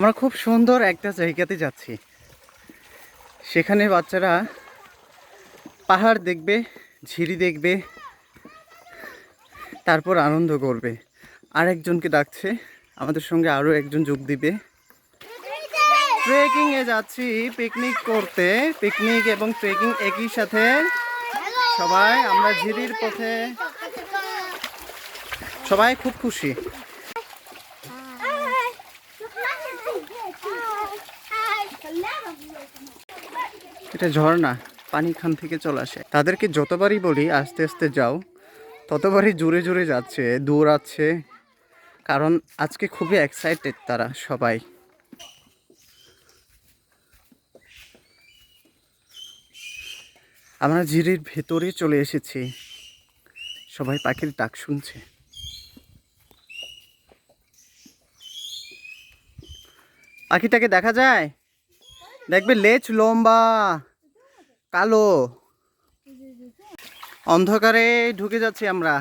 আমরা খুব সুন্দর একটা জায়গাতে যাচ্ছি। সেখানে বাচ্চারা পাহাড় দেখবে, ঝিরি দেখবে, তারপর আনন্দ করবে। আরেকজনকে ডাকছে, আমাদের সঙ্গে আরও একজন যোগ দিবে। ট্রেকিংয়ে যাচ্ছি পিকনিক করতে। পিকনিক এবং ট্রেকিং একই সাথে। সবাই আমরা ঝিরির পথে, সবাই খুব খুশি। এটা ঝর্ণা, পানি খান থেকে চলে আসে। তাদেরকে যতবারই বলি আস্তে আস্তে যাও, ততবারই জোরে জোরে যাচ্ছে, দৌড়াচ্ছে। কারণ আজকে খুবই এক্সাইটেড তারা সবাই। আমরা ঝিরির ভেতরে চলে এসেছি, সবাই পাখির ডাক শুনছে। পাখিটাকে দেখা যায়, দেখবে লেজ লম্বা, কালো। অন্ধকারে ঢুকে যাচ্ছি আমরা।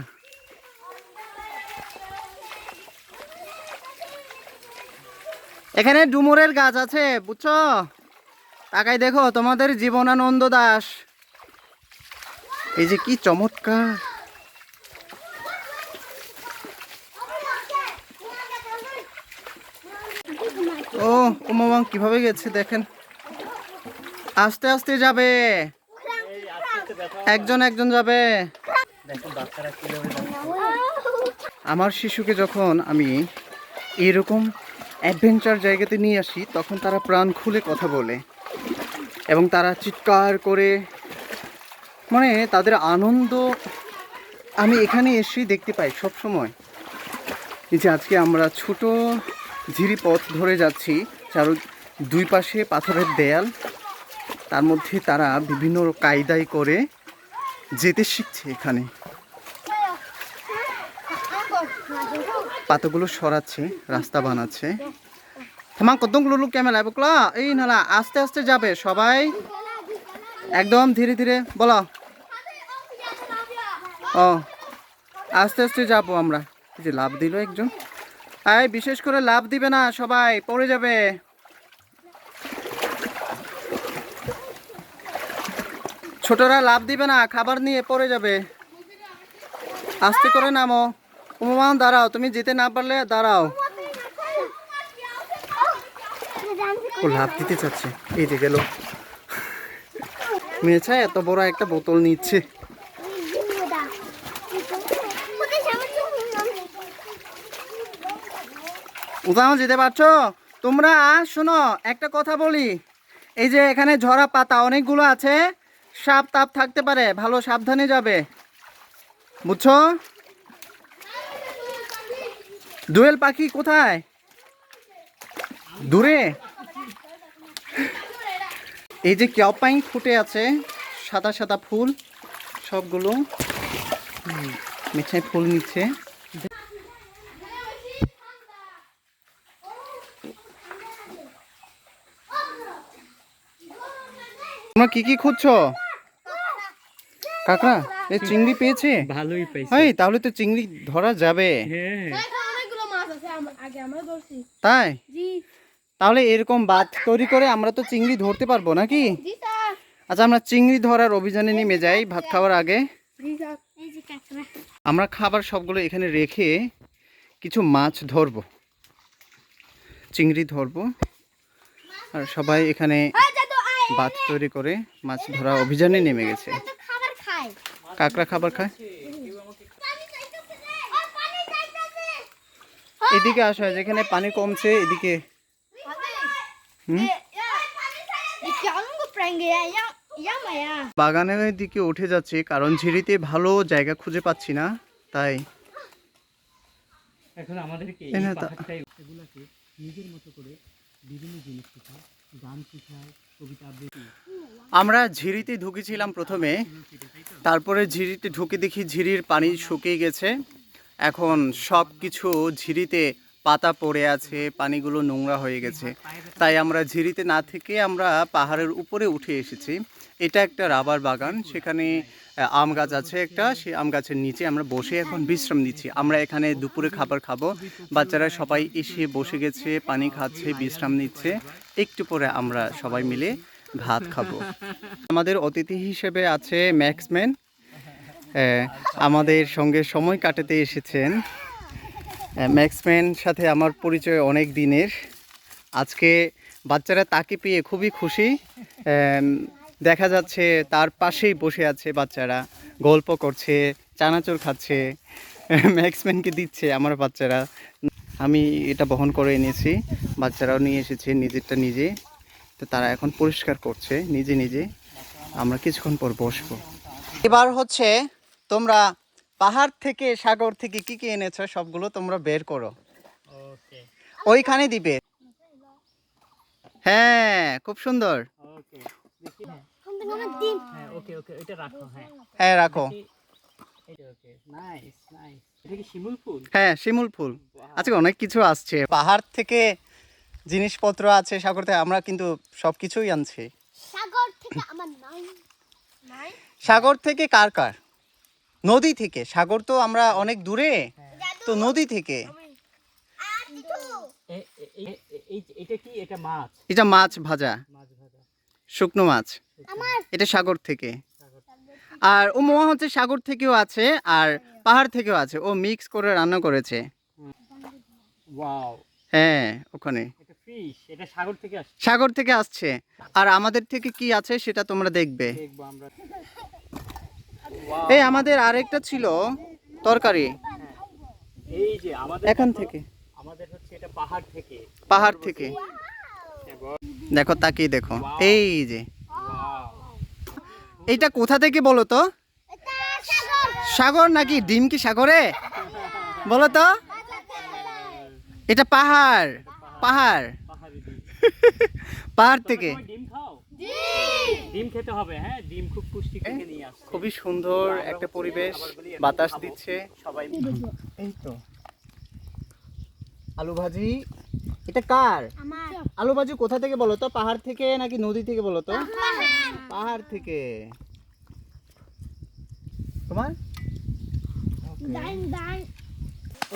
এখানে ডুমুরের গাছ আছে, বুঝছো? তাকাই দেখো, তোমাদের জীবনানন্দ দাস। এই যে কি চমৎকার! ও কুমাবাং কিভাবে গেছে দেখেন। আস্তে আস্তে যাবে, একজন একজন যাবে। আমার শিশুকে যখন আমি এরকম অ্যাডভেঞ্চার জায়গাতে নিয়ে আসি, তখন তারা প্রাণ খুলে কথা বলে এবং তারা চিৎকার করে, মানে তাদের আনন্দ আমি এখানে এসেই দেখতে পাই সব সময়। এই যে আজকে আমরা ছোট ঝিরি পথ ধরে যাচ্ছি, চারো দুই পাশে পাথরের দেয়াল, তার মধ্যে তারা বিভিন্ন কায়দায় করে যেতে শিখছে। এখানে পাতাগুলো সরাচ্ছে, রাস্তা বানাচ্ছে। থামা কতগুলো লোক ক্যামেরা বকলা, এই নালা আস্তে আস্তে যাবে সবাই, একদম ধীরে ধীরে বলো। ও আস্তে আস্তে যাবো আমরা। এই যে লাভ দিল একজন। এই বিশেষ করে লাভ দিবে না, সবাই পড়ে যাবে। ছোটরা লাভ দিবে না, খাবার নিয়ে পড়ে যাবে। আস্তে করে নামো। উমান দাঁড়াও, তুমি যেতে না পারলে দাঁড়াও। ও লাভ দিতে চাচ্ছে, এই যে গেল। মেয়েছা এত বড় একটা বোতল নিচ্ছে। উদাও যেতে পারছো তোমরা? শোনো একটা কথা বলি, এই যে এখানে ঝরা পাতা অনেকগুলো আছে, সাপ তাপ থাকতে পারে, ভালো সাবধানে যাবে, বুঝছো? দোয়েল পাখি কোথায়? দূরে। এই যে কেওপাইং ফুটে আছে, সাদা সাদা ফুল সবগুলো। মিঠাই ফুল নিচ্ছে। তোমরা কি কি খুঁজছো? কাকড়া? এই চিংড়ি পেয়েছে? ভালোই পেয়েছে। এই তাহলে তো চিংড়ি ধরা যাবে। হ্যাঁ তাই? তাহলে এরকম বাঁধ তৈরি করে আমরা তো চিংড়ি ধরতে পারবো নাকি? আচ্ছা, আমরা চিংড়ি ধরার অভিযানে নেমে যাই ভাত খাওয়ার আগে। আমরা খাবার সবগুলো এখানে রেখে কিছু মাছ ধরবো, চিংড়ি ধরবো, আর সবাই এখানে বাঁধ তৈরি করে মাছ ধরা অভিযানে নেমে গেছে। কাকড়া খাবার খায়। এদিকে আসা, যেখানে পানি কমছে এদিকে। বাগানের দিকে উঠে যাচ্ছে, কারণ ঝিরিতে ভালো জায়গা খুঁজে পাচ্ছি না, তাই। এখন আমাদেরকে এই পাহাড়টাই এগুলাকে নিজের মতো করে বিভিন্ন জিনিস শেখায়, গান শেখায়, কবিতা আবৃত্তি। আমরা ঝিরিতে ঢুকেছিলাম প্রথমে, তারপরে ঝিরিতে ঢুকে দেখি ঝিরির পানি শুকিয়ে গেছে। এখন সব কিছু ঝিরিতে পাতা পড়ে আছে, পানিগুলো নোংরা হয়ে গেছে। তাই আমরা ঝিরিতে না থেকে আমরা পাহাড়ের উপরে উঠে এসেছি। এটা একটা রাবার বাগান, সেখানে আম গাছ আছে একটা, সেই আম গাছের নিচে আমরা বসে এখন বিশ্রাম নিচ্ছি। আমরা এখানে দুপুরে খাবার খাবো, বাচ্চারা সবাই এসে বসে গেছে, পানি খাচ্ছে, বিশ্রাম নিচ্ছে। একটু পরে আমরা সবাই মিলে ভাত খাবো। আমাদের অতিথি হিসেবে আছে ম্যাক্সম্যান, আমাদের সঙ্গে সময় কাটাতে এসেছেন। ম্যাক্সম্যান সাথে আমার পরিচয় অনেক দিনের। আজকে বাচ্চারা তাকে পেয়ে খুবই খুশি। দেখা যাচ্ছে তার পাশেই বসে আছে বাচ্চারা, গল্প করছে, চানাচুর খাচ্ছে, ম্যাক্সম্যানকে দিচ্ছে আমার বাচ্চারা। আমি এটা বহন করে এনেছি, বাচ্চারাও নিয়ে এসেছে নিজেরটা নিজে। তো তারা এখন পরিষ্কার করছে নিজে নিজে। আমরা কিছুক্ষণ পর বসবো। এবার হচ্ছে তোমরা পাহাড় থেকে সাগর থেকে কি কি এনেছো সবগুলো তোমরা বের করো, ওকে ওইখানে দিবে। হ্যাঁ, খুব সুন্দর। ওকে দেখি হ্যাঁ ওকে ওকে এটা রাখো হ্যাঁ হ্যাঁ, রাখো। এটা ওকে নাইস নাইস। এটা কি শিমুল ফুল? হ্যাঁ, শিমুল ফুল। আজকে অনেক কিছু আসছে, পাহাড় থেকে জিনিসপত্র আছে, সাগর থেকে আমরা কিন্তু সবকিছুই আনছি। সাগর থেকে আমার নাই নাই সাগর থেকে কার কার? নদী থেকে। সাগর তো আমরা অনেক দূরে, তো নদী থেকে। এটা কি? এটা মাছ? এটা মাছ ভাজা, মাছ ভাজা শুকনো মাছ। এটা সাগর থেকে। আর ও মোয়া হচ্ছে সাগর থেকেও আছে আর পাহাড় থেকেও আছে, ও মিক্স করে রান্না করেছে। ওয়াও হ্যাঁ, ওখানে এটা ফিশ, এটা সাগর থেকে আসছে। সাগর থেকে আসছে। আর আমাদের থেকে কি আছে সেটা তোমরা দেখবে। দেখবো আমরা। এই আমাদের আরেকটা ছিল তরকারি, এই যে আমাদের এখান থেকে, আমাদের হচ্ছে এটা পাহাড় থেকে। পাহাড় থেকে। দেখো, তাকিয়ে দেখো, এই যে ওয়াও এইটা কোথা থেকে বলো তো? সাগর নাকি ডিম? কি সাগরে বলো তো? এটা পাহাড়, পাহাড়, পাহাড়ি ডিম। পাহাড় থেকে। তোমরা ডিম খাও? ডিম খেতে হবে হ্যাঁ, ডিম খুব পুষ্টি থেকে নিয়ে আসছে। খুবই সুন্দর একটা পরিবেশ, বাতাস দিচ্ছে। সবাই এই তো আলু ভাজি। এটা কার আমার আলু ভাজি? কোথা থেকে বলো তো? পাহাড় থেকে নাকি নদী থেকে বলো তো? পাহাড় থেকে। তোমার ডাইন ডাইন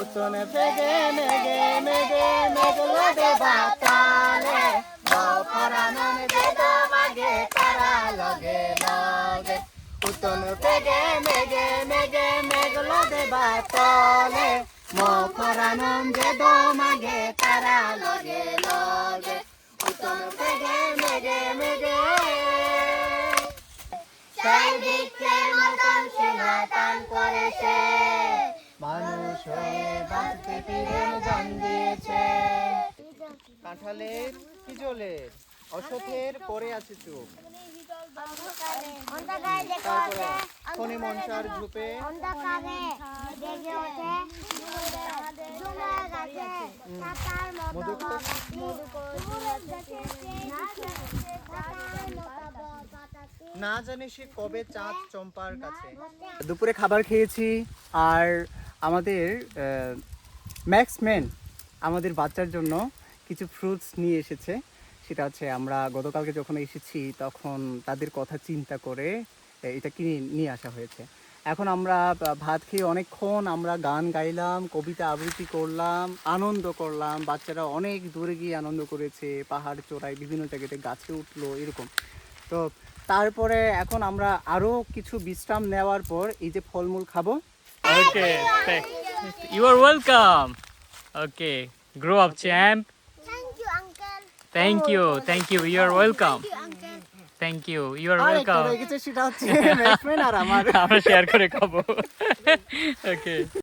উতনে পেগে মেগে মেগে মেঘলো দে বাতালে পরাননে দে মাগে তারা লগে লগে। উতনে পেগে মেগে মেগে মেঘলো দে বাতালে পরানন দে মাগে তারা লগে লগে। উতনে পেগে মেগে মেগে চারিদিকের মতন সিংহাসন করেছে মানুষ হয়ে বাঁচতে ফিরে জন দিয়েছে। কাঁঠালের পিজলের অসথের পরে আছে চুপ, অন্ধকারে দেখে তারপরে ওঠে খনি মনসার ঝুপে অন্ধকারে দেখে ওঠে ঝুমুর গাছে ছাতার মতো মধুকর ঝুমুর গাছে ছাতার মতো বাতাসে না জানি সে কবে চাঁদ চম্পার কাছে। দুপুরে খাবার খেয়েছি আর আমাদের ম্যাক্সম্যান আমাদের বাচ্চার জন্য কিছু ফ্রুটস নিয়ে এসেছে। সেটা হচ্ছে আমরা গতকালকে যখন এসেছি তখন তাদের কথা চিন্তা করে এটা কিনে নিয়ে আসা হয়েছে। এখন আমরা ভাত খেয়ে অনেকক্ষণ আমরা গান গাইলাম, কবিতা আবৃত্তি করলাম, আনন্দ করলাম। বাচ্চারা অনেক দূরে গিয়ে আনন্দ করেছে, পাহাড় চড়াই, বিভিন্ন জায়গাতে গাছে উঠলো, এরকম। তো তারপরে এখন আমরা আরও কিছু বিশ্রাম নেওয়ার পর এই যে ফলমূল খাবো। Okay you are welcome. Okay grow up champ. Thank you uncle thank you you are welcome. Uncle thank you you are are একটা ওয়েলকাম। রয়ে গেছে, সেটা হচ্ছে ম্যাক্সম্যান আর আমার। আমরা শেয়ার করে খাবো। ওকে